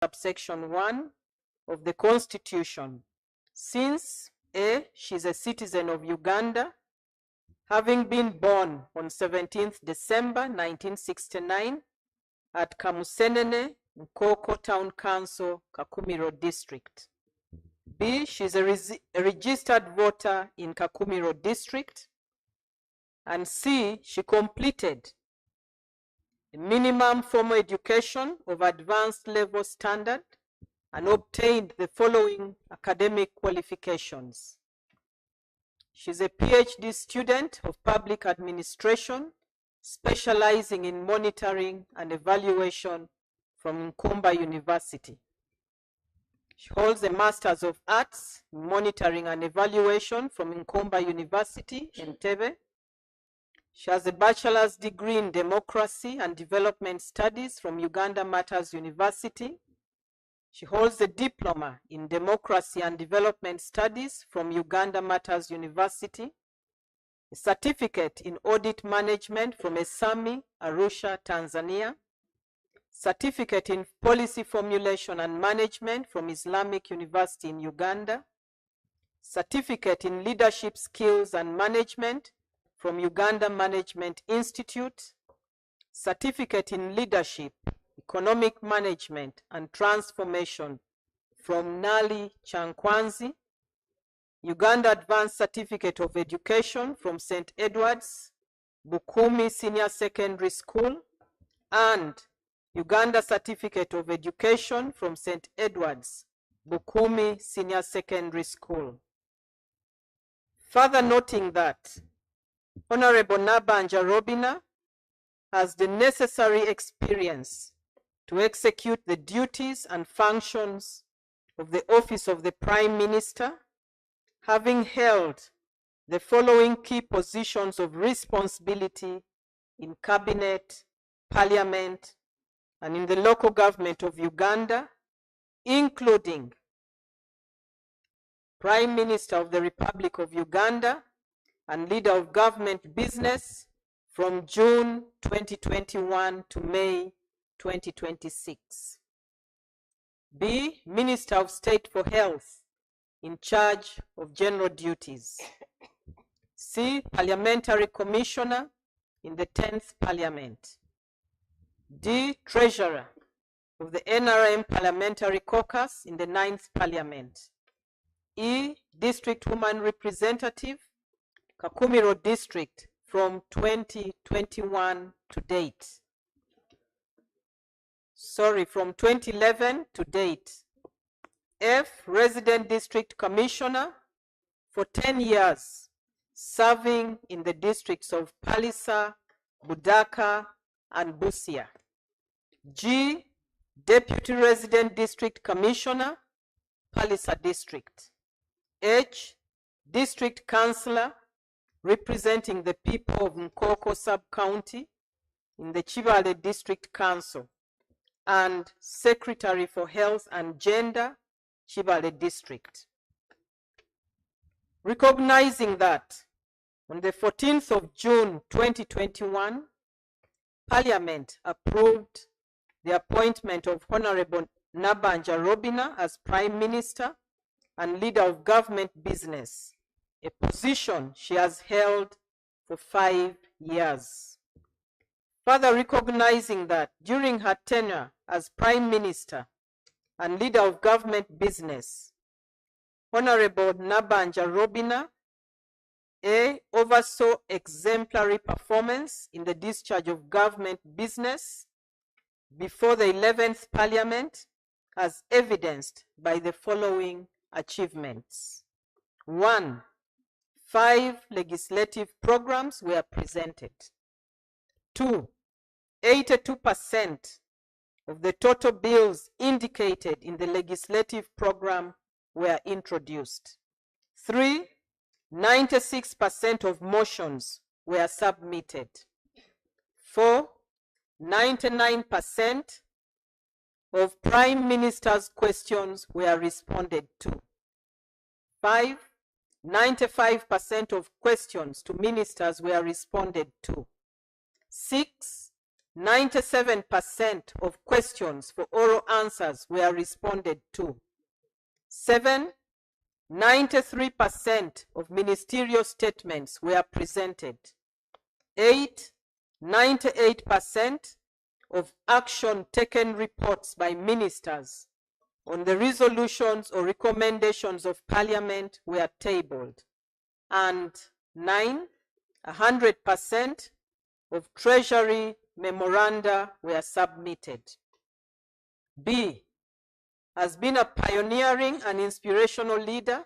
subsection 1 of the Constitution, since A, she is a citizen of Uganda, having been born on 17th December 1969 at Kamusenene, Nkoko Town Council, Kakumiro District. B, she is a registered voter in Kakumiro District. And C, she completed a minimum formal education of advanced level standard and obtained the following academic qualifications. She is a PhD student of public administration, specializing in monitoring and evaluation from Nkumba University. She holds a Master's of Arts in Monitoring and Evaluation from Nkumba University, Entebbe. She has a bachelor's degree in Democracy and Development Studies from Uganda Matters University. She holds a diploma in Democracy and Development Studies from Uganda Matters University, a certificate in Audit Management from ESAMI, Arusha, Tanzania, certificate in Policy Formulation and Management from Islamic University in Uganda, certificate in Leadership Skills and Management from Uganda Management Institute, certificate in Leadership, Economic Management and Transformation from Nali Chankwanzi, Uganda Advanced Certificate of Education from St. Edward's, Bukumi Senior Secondary School, and Uganda Certificate of Education from St. Edward's, Bukumi Senior Secondary School. Further noting that Honorable Nabanja Robina has the necessary experience to execute the duties and functions of the Office of the Prime Minister, having held the following key positions of responsibility in Cabinet, Parliament, and in the local government of Uganda, including Prime Minister of the Republic of Uganda and Leader of Government Business from June 2021 to May 2026. B, Minister of State for Health in charge of general duties. C, Parliamentary Commissioner in the 10th Parliament. D, Treasurer of the NRM Parliamentary Caucus in the 9th Parliament. E, District Woman Representative, Kakumiro District from 2021 to date. From 2011 to date. F, Resident District Commissioner for 10 years, serving in the districts of Palisa, Budaka, and Busia. G, Deputy Resident District Commissioner, Palisa District. H, District Councillor, representing the people of Nkoko Sub-County in the Chibale District Council, and Secretary for Health and Gender, Chibale District. Recognizing that on the 14th of June 2021, Parliament approved the appointment of Honorable Nabanja Robina as Prime Minister and Leader of Government Business, a position she has held for 5 years. Further recognizing that during her tenure as Prime Minister and Leader of Government Business, Honorable Nabanja Robina A, oversaw exemplary performance in the discharge of government business before the 11th Parliament, as evidenced by the following achievements. 1, 5 legislative programs were presented. 2, 82% of the total bills indicated in the legislative program were introduced. 3, 96% of motions were submitted. 4, 99% of Prime Minister's questions were responded to. 5, 95% of questions to ministers were responded to. 6, 97% of questions for oral answers were responded to. 7. 93% of ministerial statements were presented. 8. 98% of action taken reports by ministers on the resolutions or recommendations of Parliament were tabled. And 9. 100% of Treasury memoranda were submitted. B. Has been a pioneering and inspirational leader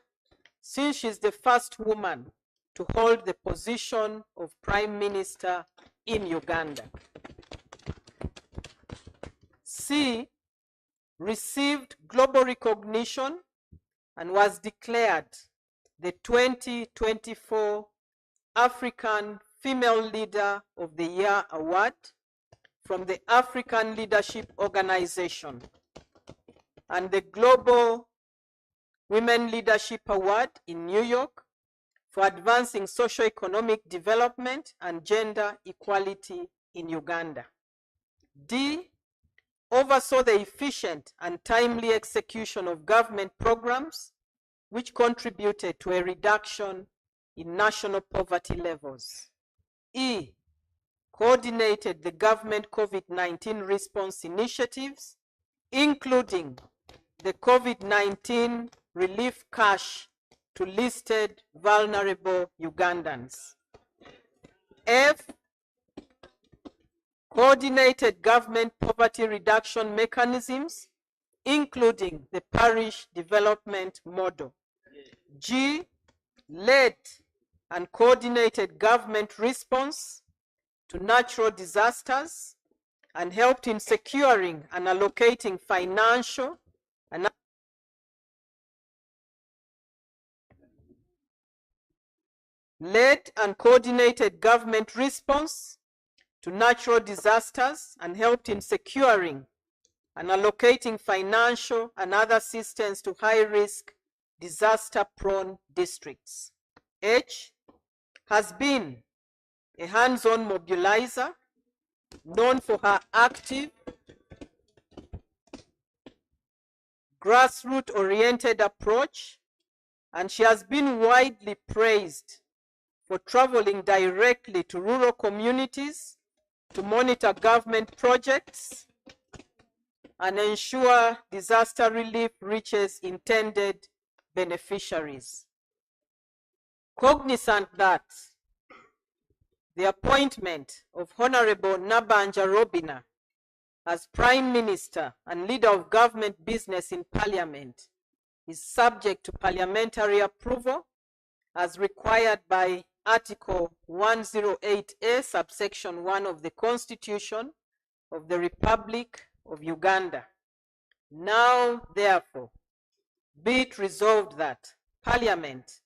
since she's the first woman to hold the position of Prime Minister in Uganda. C. Received global recognition and was declared the 2024 African Female Leader of the Year Award from the African Leadership Organization and the Global Women Leadership Award in New York for advancing socio-economic development and gender equality in Uganda. D. Oversaw the efficient and timely execution of government programs which contributed to a reduction in national poverty levels. E. Coordinated the government COVID-19 response initiatives, including the COVID-19 relief cash to listed vulnerable Ugandans. F. Coordinated government poverty reduction mechanisms, including the parish development model. G. Led and coordinated government response to natural disasters and helped in securing and allocating financial and led and coordinated government response to natural disasters and helped in securing and allocating financial and other assistance to high-risk, disaster-prone districts. H. Has been a hands-on mobilizer known for her active, grassroots-oriented approach, and she has been widely praised for traveling directly to rural communities to monitor government projects and ensure disaster relief reaches intended beneficiaries. Cognizant that the appointment of Honorable Nabanja Robina as Prime Minister and Leader of Government Business in Parliament is subject to parliamentary approval as required by Article 108A, subsection 1 of the Constitution of the Republic of Uganda. Now, therefore, be it resolved that Parliament,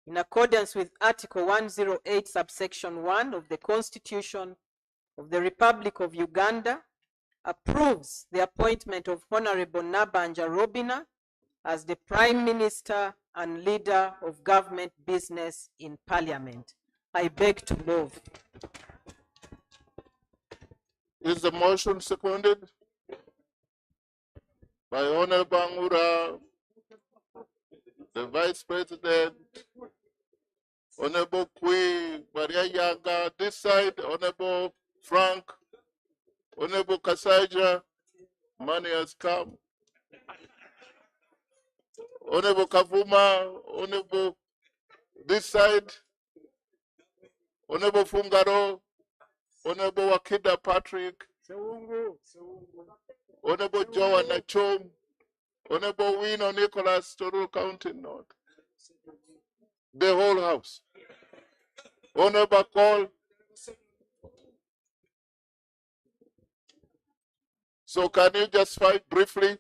in accordance with Article 108, subsection 1 of the Constitution of the Republic of Uganda, approves the appointment of Honorable Nabanja Robina as the Prime Minister and Leader of Government Business in Parliament. I beg to move. Is the motion seconded? By Honorable Bangura, the Vice President, Honorable Kui, Maria Yaga, this side, Honorable Frank, Honorable Kasaja, money has come. Honorable Kavuma, Honorable this side, Honorable Fungaro, Honorable Wakida Patrick, Honorable Joanna Chom, Honorable Wino Nicholas, Toru County North, the whole house. Honorable Call. So can you just fight briefly?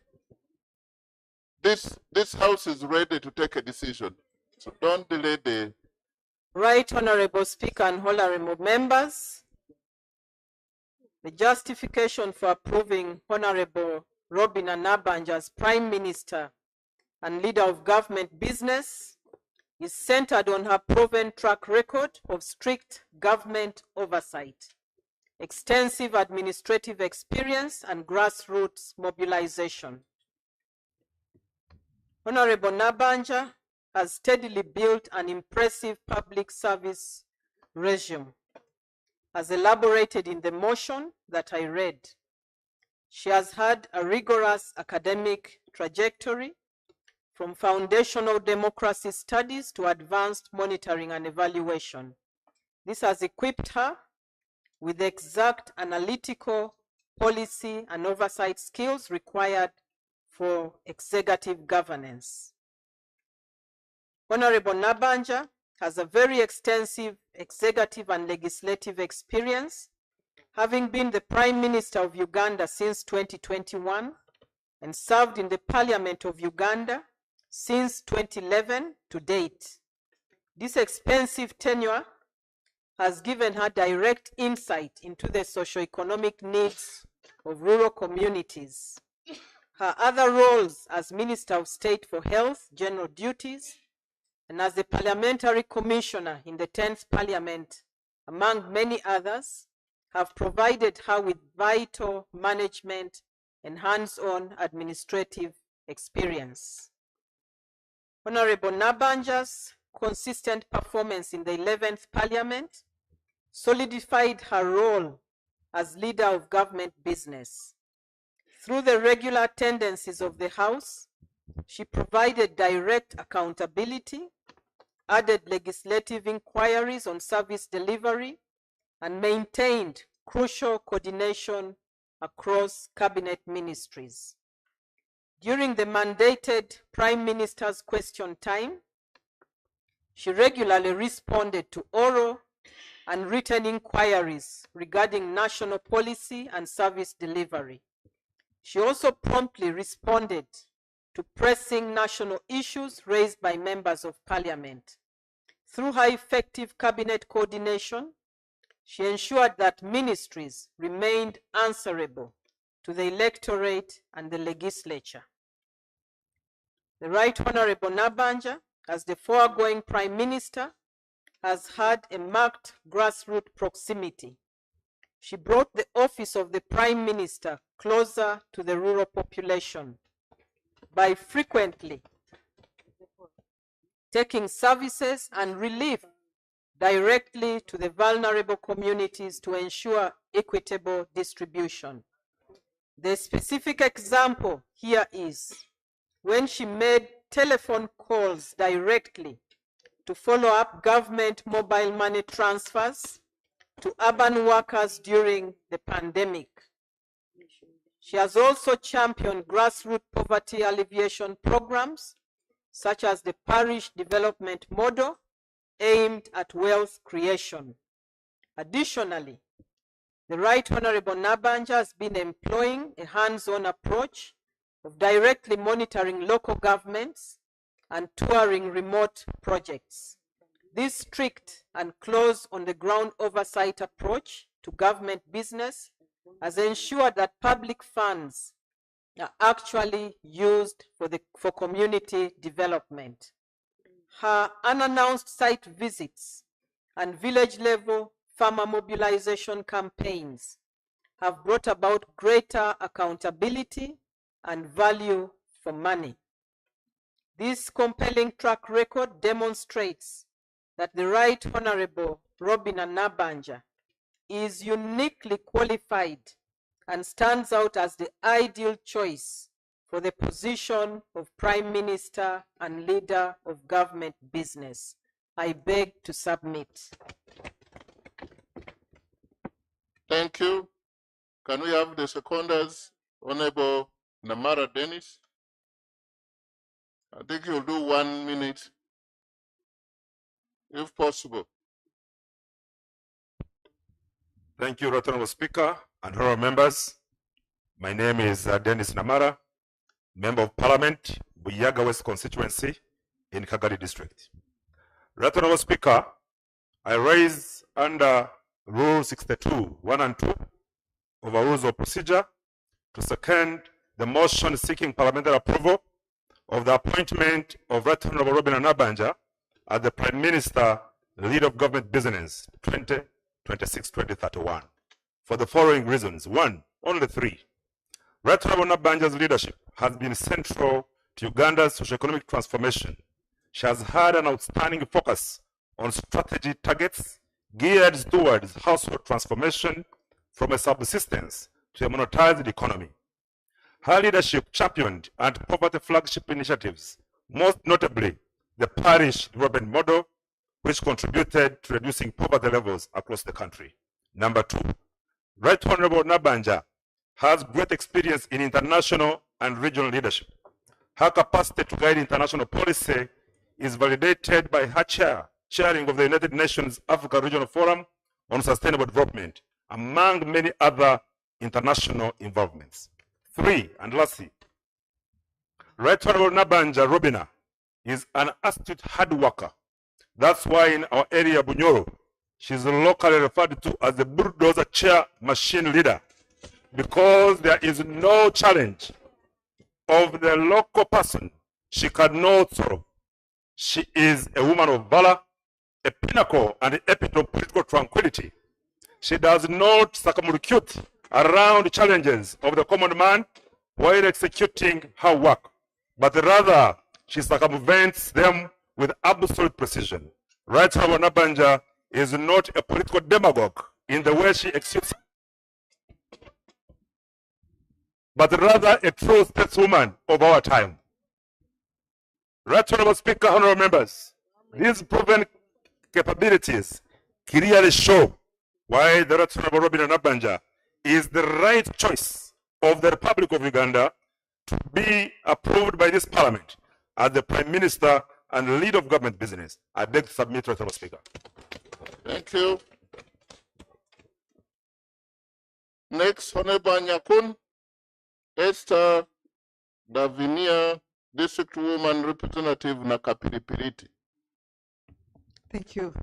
This house is ready to take a decision. So don't delay the... Right, Honorable Speaker and honorable members. The justification for approving Honorable Robina Nabanja as Prime Minister and Leader of Government Business is centered on her proven track record of strict government oversight, extensive administrative experience, and grassroots mobilization. Honorable Nabanja has steadily built an impressive public service regime, as elaborated in the motion that I read. She has had a rigorous academic trajectory, from foundational democracy studies to advanced monitoring and evaluation. This has equipped her with the exact analytical, policy, and oversight skills required for executive governance. Honorable Nabanja has a very extensive executive and legislative experience, having been the Prime Minister of Uganda since 2021 and served in the Parliament of Uganda since 2011 to date. This extensive tenure has given her direct insight into the socio-economic needs of rural communities. Her other roles as Minister of State for Health, General Duties, and as the Parliamentary Commissioner in the 10th Parliament, among many others, have provided her with vital management and hands-on administrative experience. Honorable Nabanja's consistent performance in the 11th Parliament solidified her role as leader of government business. Through the regular tendencies of the House, she provided direct accountability, added legislative inquiries on service delivery, and maintained crucial coordination across cabinet ministries. During the mandated Prime Minister's question time, she regularly responded to oral and written inquiries regarding national policy and service delivery. She also promptly responded to pressing national issues raised by members of Parliament. Through her effective cabinet coordination, she ensured that ministries remained answerable to the electorate and the legislature. The Right Honorable Nabanja, as the foregoing Prime Minister, has had a marked grassroots proximity. She brought the office of the Prime Minister closer to the rural population by frequently taking services and relief directly to the vulnerable communities to ensure equitable distribution. The specific example here is when she made telephone calls directly to follow up government mobile money transfers to urban workers during the pandemic. She has also championed grassroots poverty alleviation programs, such as the Parish Development Model, aimed at wealth creation. Additionally, the Right Honorable Nabanja has been employing a hands-on approach of directly monitoring local governments and touring remote projects. This strict and close on-the-ground oversight approach to government business has ensured that public funds are actually used for community development. Her unannounced site visits and village-level farmer mobilization campaigns have brought about greater accountability and value for money. This compelling track record demonstrates that the Right Honorable Robina Nabanja is uniquely qualified and stands out as the ideal choice for the position of Prime Minister and leader of government business. I beg to submit. Thank you. Can we have the seconders? Honorable Namara Dennis. I think you'll do 1 minute, if possible. Thank you, Right Honorable Speaker and honorable members. My name is Dennis Namara, Member of Parliament, Buyaga West Constituency in Kagadi District. Right Honorable Speaker, I raise under Rule 62, 1 and 2 of our Rules of Procedure to second the motion seeking parliamentary approval of the appointment of Right Honorable Robina Nabanja as the Prime Minister, Leader of Government Business 2026-2031 for the following reasons. One, only three. Right Honorable Nabanja's leadership has been central to Uganda's socio-economic transformation. She has had an outstanding focus on strategy targets geared towards household transformation from a subsistence to a monetized economy. Her leadership championed anti-poverty flagship initiatives, most notably the parish development model, which contributed to reducing poverty levels across the country. Number two, Right Honorable Nabanja has great experience in international and regional leadership. Her capacity to guide international policy is validated by her chairing of the United Nations Africa Regional Forum on Sustainable Development, among many other international involvements. Three, and lastly, Right Honorable Nabanja Robina is an astute hard worker. That's why in our area, Bunyoro, she's locally referred to as the bulldozer chair machine leader, because there is no challenge of the local person she cannot solve. She is a woman of valor, a pinnacle and an epitome of political tranquility. She does not circumambulate around challenges of the common man while executing her work, but rather she circumvents them with absolute precision. Right Honorable Nabanja is not a political demagogue in the way she executes, but rather a true stateswoman of our time. Right Honorable Speaker, honorable members, these proven capabilities clearly show why the Right Honorable Robin Nabanja is the right choice of the Republic of Uganda to be approved by this Parliament as the Prime Minister and lead of government business. I beg to submit, Right Honorable Speaker. Thank you. Next, Honorable Nyakun, Esther Davinia, District Woman Representative Nakapilipiliti. Thank you,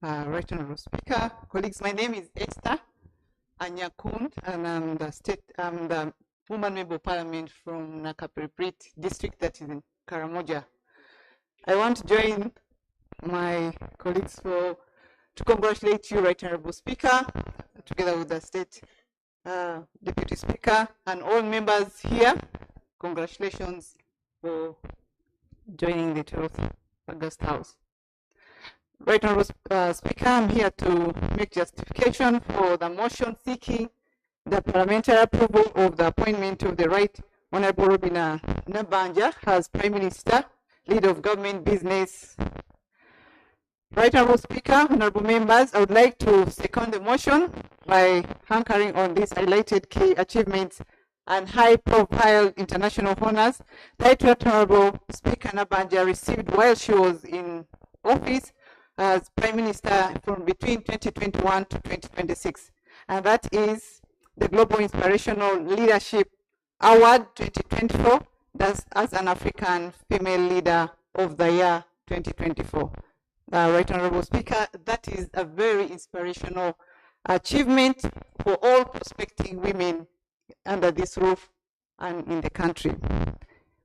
Right Honorable Speaker. Colleagues, my name is Esther Anyakund, and I'm the Woman Member of Parliament from Nakapilipiliti District, that is in Karamoja. I want to join my colleagues to congratulate you, Right Honorable Speaker, together with the State Deputy Speaker and all members here. Congratulations for joining the 12th August House. Right Honorable Speaker, I'm here to make justification for the motion seeking the parliamentary approval of the appointment of the Right Honorable Robina Nabanja as Prime Minister, Leader of Government Business. Right Honorable Speaker, honorable members, I would like to second the motion by anchoring on these highlighted key achievements and high-profile international honors that Right Honorable Speaker Nabanja received while she was in office as Prime Minister from between 2021 to 2026, and that is the Global Inspirational Leadership Award 2024, that's as an African Female Leader of the Year 2024. Right Honorable Speaker, that is a very inspirational achievement for all prospecting women under this roof and in the country.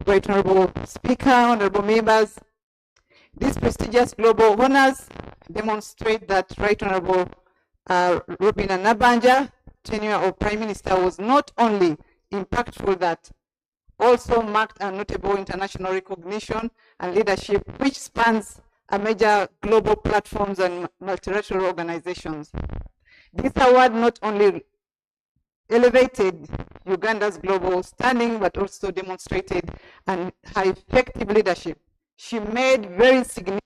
Right Honorable Speaker, honorable members, these prestigious global honors demonstrate that Right Honorable Robina Nabanja tenure of Prime Minister was not only impactful, that also marked a notable international recognition and leadership which spans a major global platforms and multilateral organizations. This award not only elevated Uganda's global standing, but also demonstrated her effective leadership. She made very significant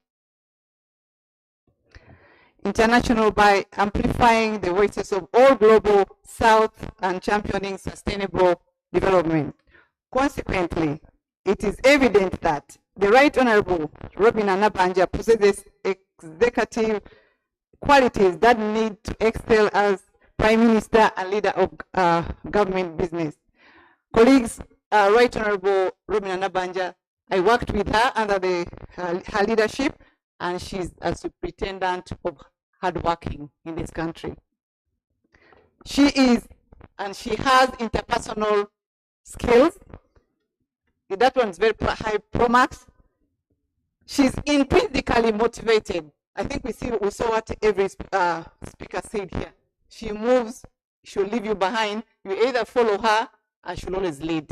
international by amplifying the voices of all global South and championing sustainable development. Consequently, it is evident that the Right Honorable Robina Nabanja possesses executive qualities that need to excel as Prime Minister and leader of government business. Colleagues, Right Honorable Robina Nabanja, I worked with her under her leadership, and she's a superintendent of hardworking in this country. She is, and she has interpersonal skills. That one's very high pro max. She's intrinsically motivated. I think we saw what every speaker said here. She moves she'll leave you behind. You either follow her or she'll always lead.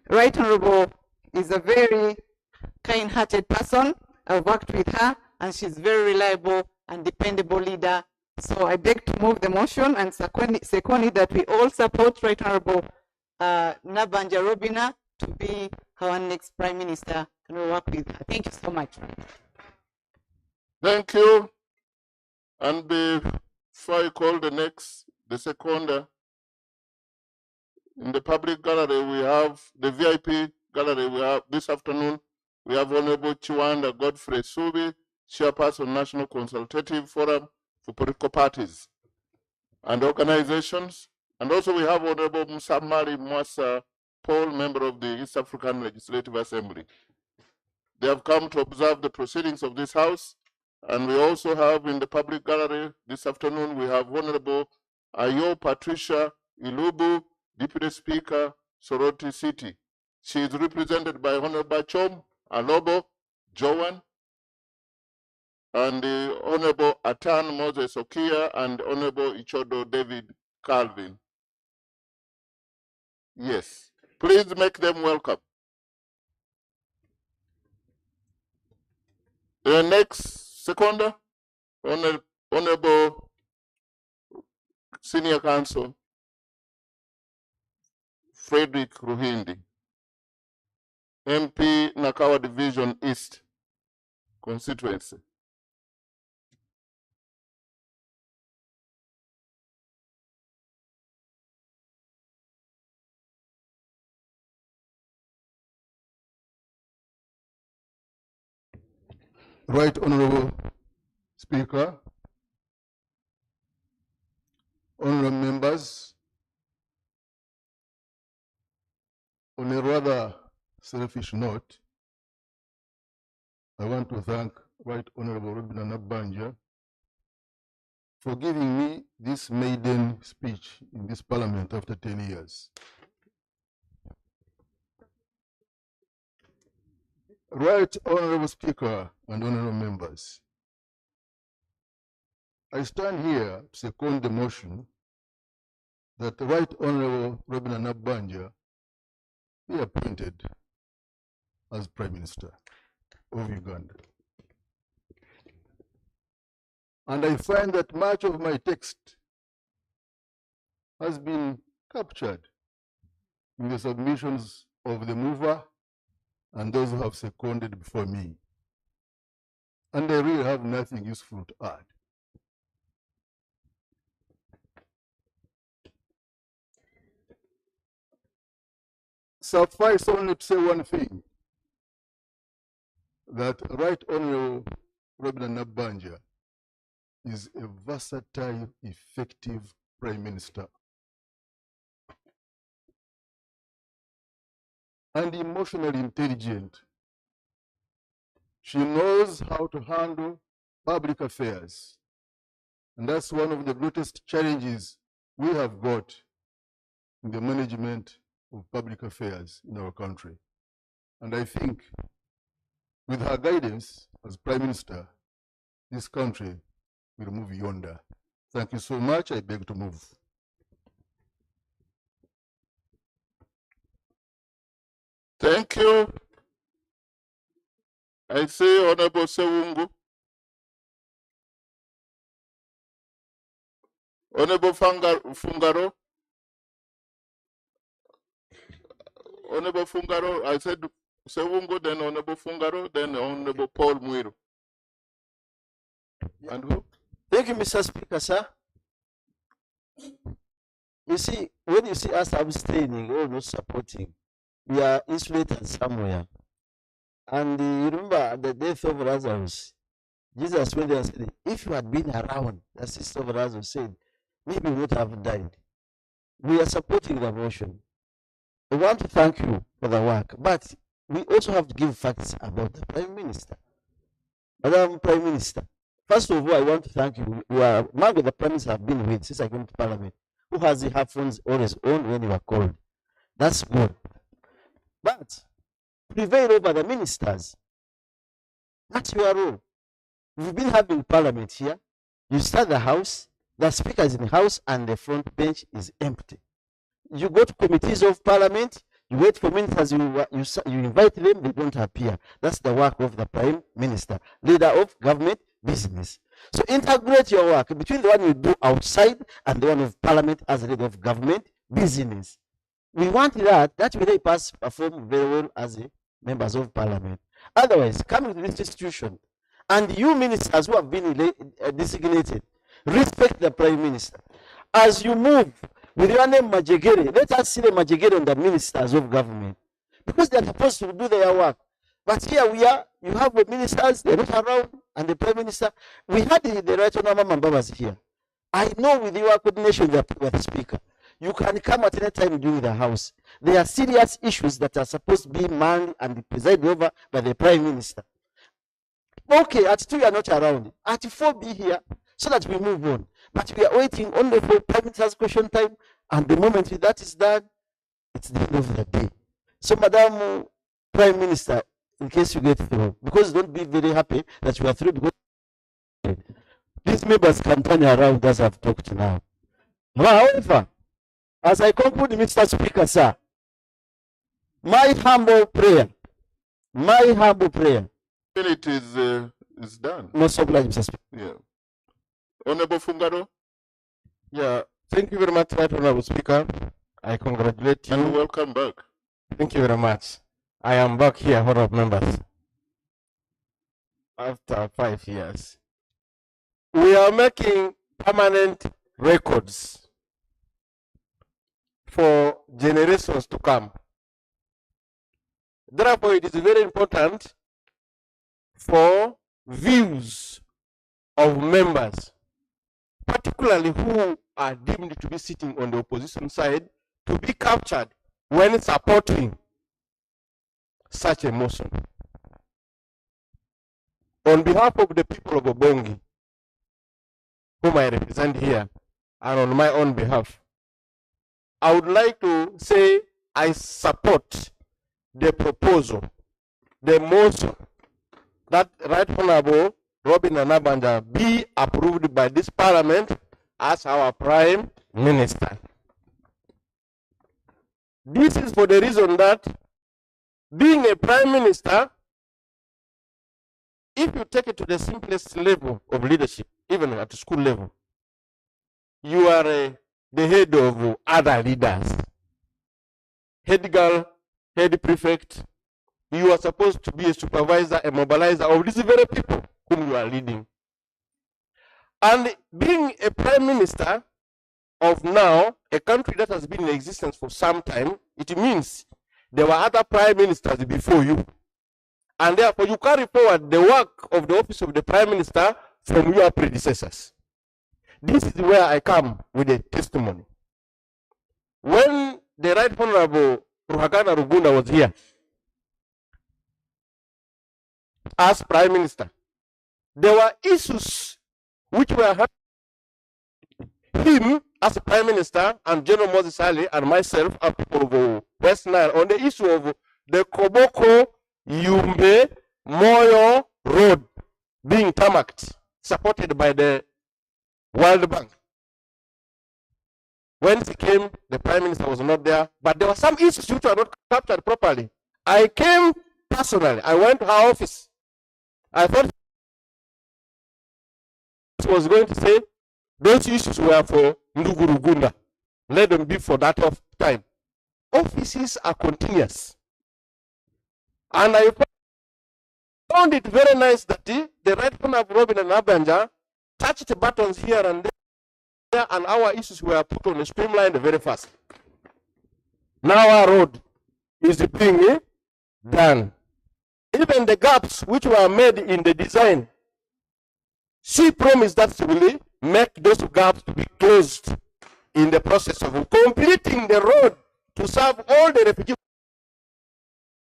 Right Honorable is a very kind-hearted person. I've worked with her and she's very reliable and dependable leader. So I beg to move the motion and second it that we all support Right Honorable Nabanja Robina to be our next Prime Minister, and we'll work with her. Thank you so much. Thank you. And before I call the seconder, in the public gallery, we have the VIP gallery. We have this afternoon, we have Honorable Chiwanda Godfrey Subi, Chairperson, National Consultative Forum for Political Parties and Organizations. And also we have Honorable Musamali Mwasa Paul, member of the East African Legislative Assembly. They have come to observe the proceedings of this House. And we also have in the public gallery this afternoon, we have Honorable Ayo Patricia Ilubu, Deputy Speaker, Soroti City. She is represented by Honorable Chom Alobo Joan, and the Honorable Atan Moses Okia, and Honorable Ichodo David Calvin. Yes, please make them welcome. The next seconder, Honorable Senior Counsel Frederick Ruhindi, MP Nakawa Division East constituency. Right Honorable Speaker, honorable members, on a rather selfish note, I want to thank Right Honorable Robina Nabanja for giving me this maiden speech in this parliament after 10 years. Right Honorable Speaker and honorable members, I stand here to second the motion that the Right Honorable Robina Nabanja be appointed as Prime Minister of Uganda. And I find that much of my text has been captured in the submissions of the mover and those who have seconded before me. And I really have nothing useful to add. Suffice only to say one thing, that Right Honorable Robina Nabanja is a versatile, effective Prime Minister and emotionally intelligent. She knows how to handle public affairs. And that's one of the greatest challenges we have got in the management of public affairs in our country. And I think with her guidance as Prime Minister, this country will move yonder. Thank you so much. I beg to move. Thank you. I say Honorable Sewungu. Honorable Fungaro. Honorable Fungaro, I said Sewungu, then Honorable Fungaro, then Honorable Paul Muiru. Yeah. And who? Thank you, Mr. Speaker, sir. You see, when you see us abstaining or not supporting, we are insulated somewhere. And you remember at the death of Lazarus, Jesus went there and said, if you had been around, the sister of Lazarus said, maybe you would have died. We are supporting the motion. I want to thank you for the work, but we also have to give facts about the Prime Minister. Madam Prime Minister, first of all, I want to thank you. You are among the Prime Minister I've been with since I came to Parliament, who has her phones always on when you are called. That's good. But prevail over the ministers. That's your role. We've been having Parliament here. You start the House, The speaker is in the house and the front bench is empty. You go to committees of parliament, you wait for ministers, you invite them, they don't appear. That's the work of the Prime Minister, leader of government business. So integrate your work between the one you do outside and the one of parliament as leader of government business. We want that will help us perform very well as members of parliament. Otherwise, coming to this institution, and you ministers who have been designated, respect the Prime Minister. As you move with your name Majegere, let us see the Majegere on the ministers of government, because they are supposed to do their work. But here we are, you have the ministers, they're not around, and the Prime Minister. We had the Right Honorable Mambabas here. I know with your coordination with the Speaker, you can come at any time during the House. There are serious issues that are supposed to be manned and presided over by the Prime Minister. Okay, at 2 you are not around. At 4 be here so that we move on. But we are waiting only for Prime Minister's question time, and the moment that is done, it's the end of the day. So, Madam Prime Minister, in case you get through, because don't be very happy that you are through, because these members can turn around as I've talked now. However, as I conclude, Mr. Speaker, sir, my humble prayer, It is done. most obliged, Mr. Speaker. Yeah. Honorable Fungaro, Yeah, thank you very much, Right Honorable Speaker. I congratulate you. and welcome back. Thank you very much. I am back here, honorable members, after 5 years. We are making permanent records for generations to come. Therefore, it is very important for views of members, particularly who are deemed to be sitting on the opposition side, to be captured when supporting such a motion. On behalf of the people of Obongi, whom I represent here, and on my own behalf, I would like to say I support the proposal, the motion, that Right Honorable Robin Anabanja be approved by this Parliament as our Prime Minister. This is for the reason that being a Prime Minister, if you take it to the simplest level of leadership, even at the school level, you are the head of other leaders. Head girl, head prefect, you are supposed to be a supervisor, a mobilizer of these very people whom you are leading. And being a Prime Minister of now, a country that has been in existence for some time, it means there were other Prime Ministers before you. And therefore you carry forward the work of the office of the Prime Minister from your predecessors. This is where I come with a testimony. When the Right Honorable Ruhakana Rugunda was here as Prime Minister, there were issues which were him as Prime Minister and General Moses Ali and myself and people of West Nile on the issue of the Koboko Yumbe Moyo Road being tarmacked, supported by the World Bank. When it came, the Prime Minister was not there, but there were some issues which were not captured properly. I came personally, I went to her office. I thought she was going to say those issues were for Ndugurugunda. Let them be for that of time. Offices are continuous. And I found it very nice that the Right Honorable Robin and Abanja touched the buttons here and there, and our issues were put on a streamline very fast. Now our road is being done. Even the gaps which were made in the design, she promised that she will make those gaps to be closed in the process of completing the road to serve all the refugee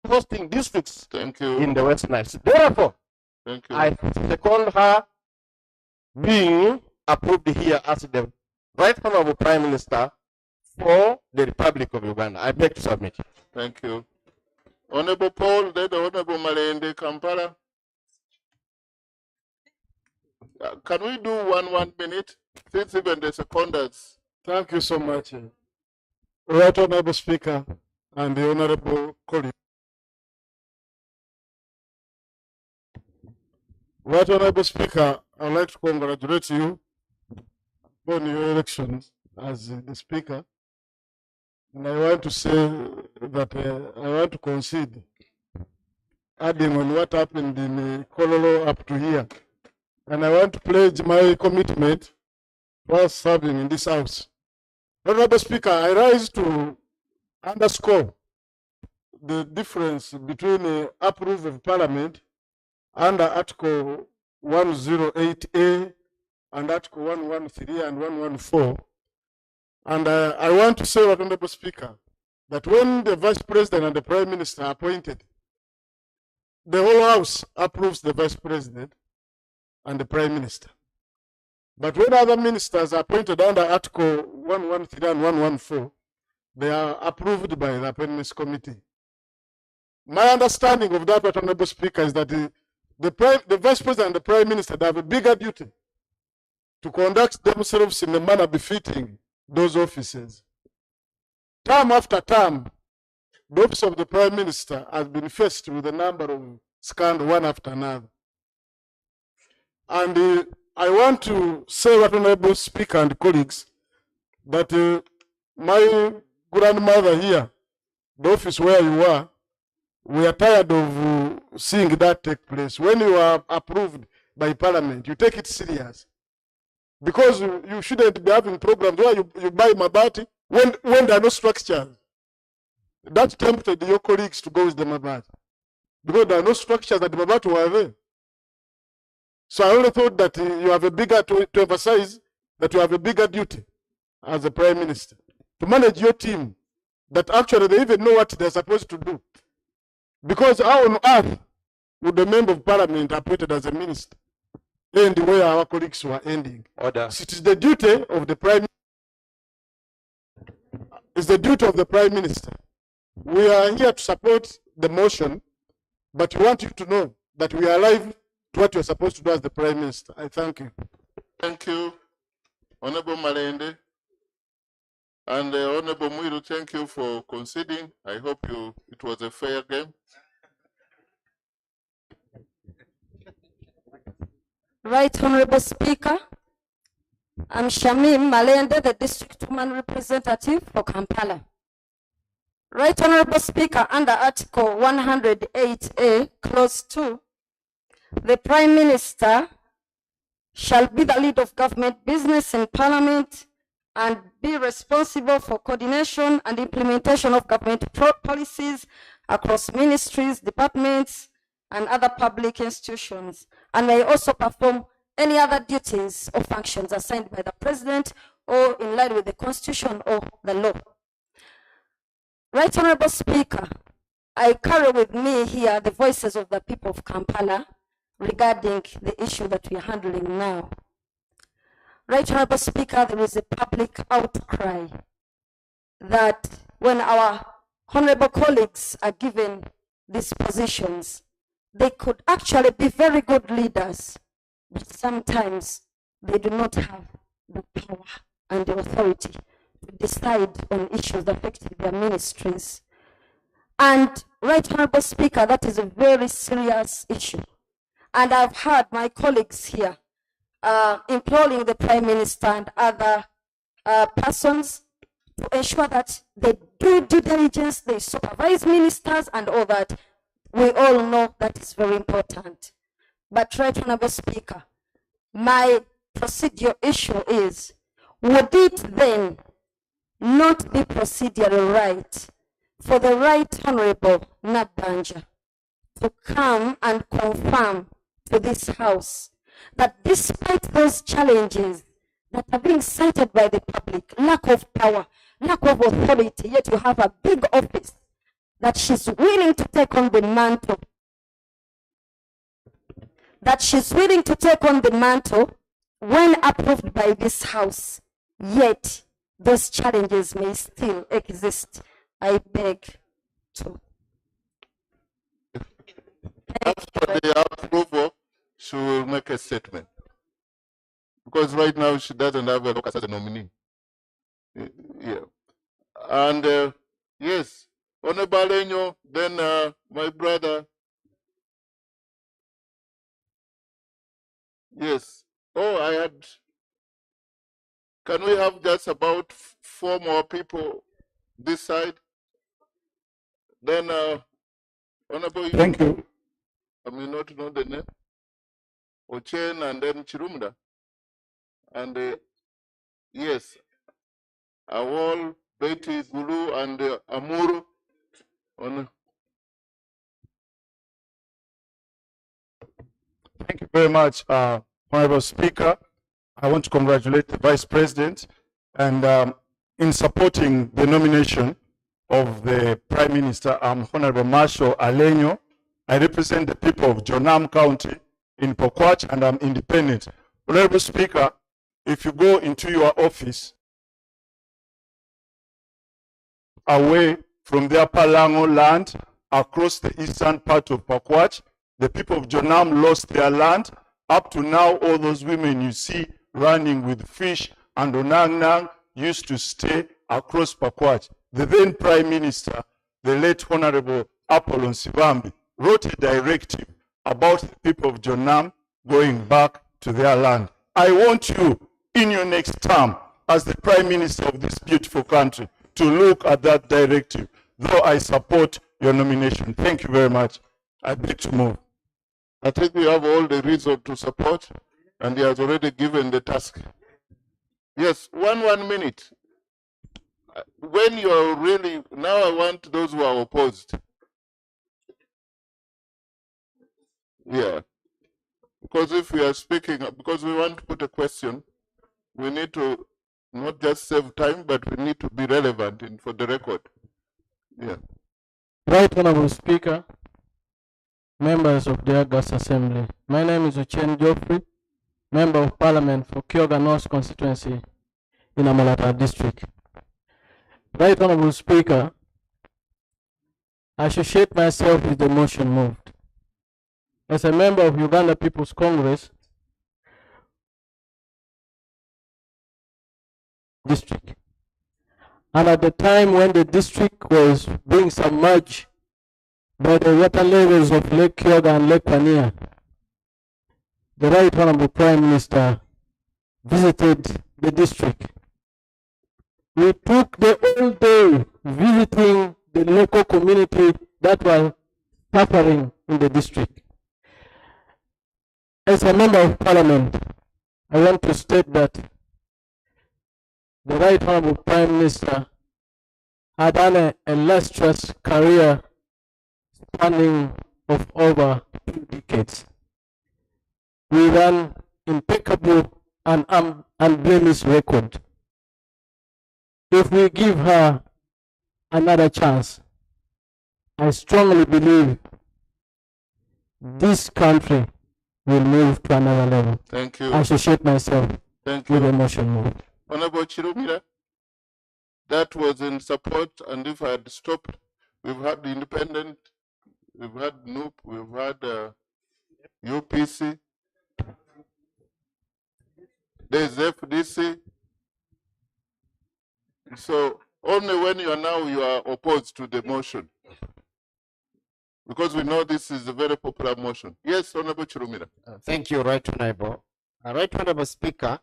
hosting districts. Thank you. In the West Nile. Therefore, Thank you. I second her being approved here as the Right Honorable Prime Minister for the Republic of Uganda. I beg to submit. Thank you. Honorable Paul, then the Honorable Malende Kampala. Can we do 1 minute? since even the seconders. Thank you so much. Right Honorable Speaker and the Honorable colleague. Right Honorable Speaker, I'd like to congratulate you on your election as the Speaker. And I want to say that I want to concede, adding on what happened in Kololo up to here. And I want to pledge my commitment while serving in this House. Honorable Speaker, I rise to underscore the difference between approve of Parliament under Article 108A and Article 113 and 114. And I want to say, Honorable Speaker, that when the Vice President and the Prime Minister are appointed, the whole House approves the Vice President and the Prime Minister. But when other ministers are appointed under Article 113 and 114, they are approved by the Appointments Committee. My understanding of that, Honorable Speaker, is that the Vice President and the Prime Minister have a bigger duty to conduct themselves in a manner befitting those offices. Term after term, the office of the Prime Minister has been faced with a number of scandals one after another. And I want to say, Honorable Speaker and colleagues, that my grandmother here, the office where you are, we are tired of seeing that take place. When you are approved by Parliament, you take it serious. Because you shouldn't be having programs where you buy Mabati when there are no structures. That tempted your colleagues to go with the Mabati. Because there are no structures that the Mabati were there. So I only thought that you have a bigger, to emphasize that you have a bigger duty as a Prime Minister to manage your team, that actually they even know what they're supposed to do. Because how on earth would a member of Parliament appointed as a minister end where our colleagues were ending? Order. It is the duty of the Prime It's the duty of the Prime Minister. We are here to support the motion, but we want you to know that we are alive to what you're supposed to do as the Prime Minister. I thank you. Thank you, Honorable Malende. And Honorable Muiru, thank you for conceding. I hope it was a fair game. Right Honorable Speaker, I'm Shamim Malende, the District Woman Representative for Kampala. Right Honorable Speaker, under Article 108A, Clause 2, the Prime Minister shall be the lead of government business in Parliament and be responsible for coordination and implementation of government policies across ministries, departments, and other public institutions, and may also perform any other duties or functions assigned by the President or in line with the Constitution or the law. Right Honorable Speaker, I carry with me here the voices of the people of Kampala regarding the issue that we are handling now. Right Honorable Speaker, there is a public outcry that when our honorable colleagues are given these positions, they could actually be very good leaders, but sometimes they do not have the power and the authority to decide on issues affecting their ministries. And Right Honorable Speaker, that is a very serious issue. And I've heard my colleagues here imploring the Prime Minister and other persons to ensure that they do due diligence, they supervise ministers and all that. We all know that is very important. But Right Honorable Speaker, my procedural issue is, would it then not be procedurally right for the Right Honorable Nabanja to come and confirm to this House that despite those challenges that are being cited by the public, lack of power, lack of authority, yet you have a big office, that she's willing to take on the mantle, when approved by this House, yet those challenges may still exist. I beg to. After the approval, she will make a statement. because right now she doesn't have a locus as a nominee. Yeah. And yes, Honorable Alenyo, then my brother. Yes. Oh, I had. Can we have just about 4 more people this side? Then Honorable. Thank you. I may not know the name. Ochen and then Chirumda. And yes, Awol, Betty, Gulu, and Amuru. Thank you very much, Honorable Speaker. I want to congratulate the Vice President and in supporting the nomination of the Prime Minister, Honorable Marshall Alenyo. I represent the people of Jonam County in Pokwach and I'm independent. Honorable Speaker, if you go into your office away from the Upper Lango land across the eastern part of Pokwach, the people of Jonam lost their land. Up to now, all those women you see running with fish and onang used to stay across Pokwach. The then Prime Minister, the late Honorable Apollon Sibambi, wrote a directive about the people of Jonam going back to their land. I want you, in your next term, as the Prime Minister of this beautiful country, to look at that directive, though I support your nomination. Thank you very much. I beg to move. I think we have all the reason to support, and he has already given the task. Yes, 1 minute. When you are really, now I want those who are opposed. Yeah. Because if we are speaking, because we want to put a question, we need to not just save time, but we need to be relevant for the record. Yeah. Right Honorable Speaker, members of the August Assembly. My name is Ochen Geoffrey, Member of Parliament for Kyoga North constituency in Amalata District. Right Honorable Speaker, I associate myself with the motion moved. As a member of Uganda People's Congress district, and at the time when the district was being submerged by the water levels of Lake Kyoga and Lake Pania, the Right Honorable Prime Minister visited the district. We took the whole day visiting the local community that was suffering in the district. As a member of Parliament, I want to state that the Right Honorable Prime Minister had done an illustrious career spanning of over 2 decades. We ran impeccable and unblemished record. If we give her another chance, I strongly believe this country will move to another level. Thank you. I associate myself Thank with the you. motion moved. Honorable Chirumira, that was in support, and if I had stopped, we've had the independent, we've had NUP, we've had UPC, there's FDC. So only when you are opposed to the motion, because we know this is a very popular motion. Yes, Honorable Chirumira. Thank you, Right Honorable. Right Honorable Speaker,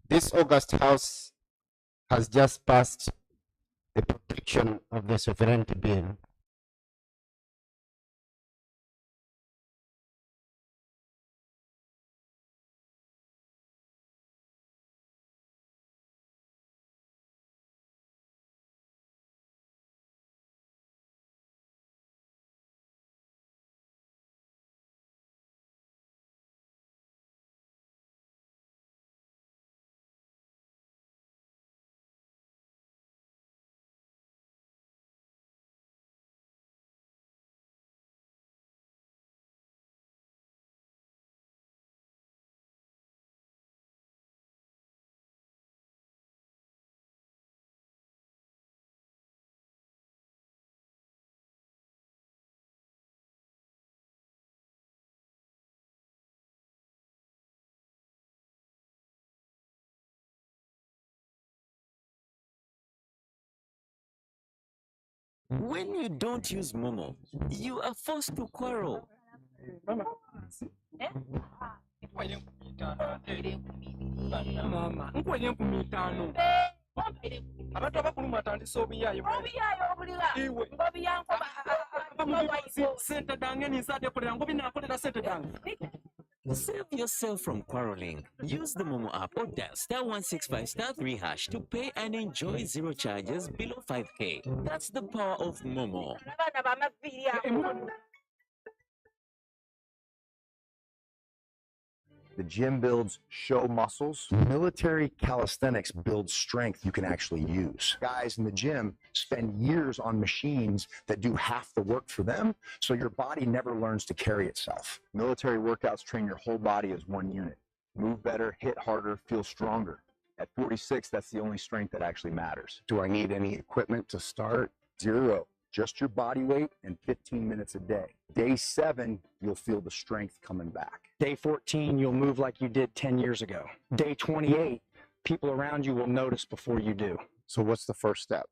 this August House has just passed the Protection of the Sovereignty Bill. When you don't use Momo, you are forced to quarrel. Mama, nkwenye nkumitano. Abantu abakuluma atandise obuyayo. Iwe. Sente dange nizade kulira ngobi nakolera sente dange. Save yourself from quarreling. Use the Momo app or dial *165*3# to pay and enjoy zero charges below 5K. That's the power of Momo. The gym builds show muscles. Military calisthenics builds strength you can actually use. Guys in the gym spend years on machines that do half the work for them, so your body never learns to carry itself. Military workouts train your whole body as one unit. Move better, hit harder, feel stronger. At 46, that's the only strength that actually matters. Do I need any equipment to start? Zero. Just your body weight and 15 minutes a day. Day 7, you'll feel the strength coming back. Day 14, you'll move like you did 10 years ago. Day 28, people around you will notice before you do. So what's the first step?